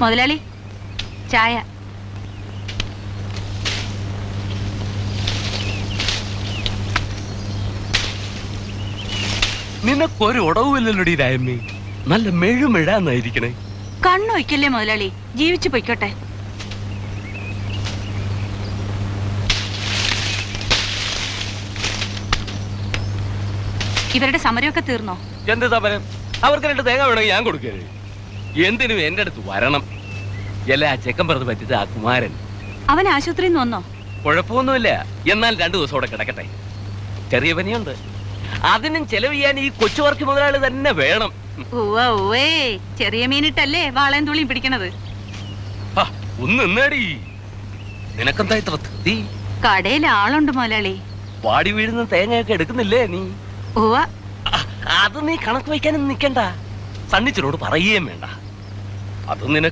മുതലാളി ചായ. നിനക്കൊരു ഉടവുമില്ലല്ലോടി രായമ്മേ. നല്ല മെഴുമെഴാന്നായിരിക്കണേ. കണ്ണൊയ്ക്കല്ലേ മുതലാളി, ജീവിച്ചു പൊയ്ക്കോട്ടെ. ഇവരുടെ സമരമൊക്കെ തീർന്നോ? എന്ത് സമരം? അവർക്ക് 2 തേങ്ങ വേണമെങ്കിൽ ഞാൻ കൊടുക്കേ. എന്തിനും എന്റെ അടുത്ത് വരണം. എല്ലാ ചെക്കൻ പറഞ്ഞ് പറ്റിട്ട് ആ കുമാരൻ അവൻ ആശുപത്രിയിൽ നിന്ന് വന്നോ? കുഴപ്പമൊന്നുമില്ല. എന്നാൽ 2 ദിവസം കൂടെ കിടക്കട്ടെ. ചെറിയ പനിയുണ്ട്. അതിനും ചെലവ് ചെയ്യാൻ ഈ കൊച്ചുവർക്ക് മുതലാളി തന്നെ വേണം. ഓവേ, ചെറിയ മീനിട്ടല്ലേ വാളയും തുള്ളിയും പിടിക്കണത്. ഒന്ന് നിന്നേടി. നിനക്കെന്താ ഇത്ര ധൃതി? കടയിൽ ആളുണ്ട് മുതലാളി. വാടി വീഴുന്ന തേങ്ങയൊക്കെ എടുക്കുന്നില്ലേ നീ? ഓവ, അത് നീ കണക്ക് വയ്ക്കാനും നിൽക്കണ്ട. സണ്ണിച്ചനോട് പറയുകയും വേണ്ട. അത് നിനക്ക്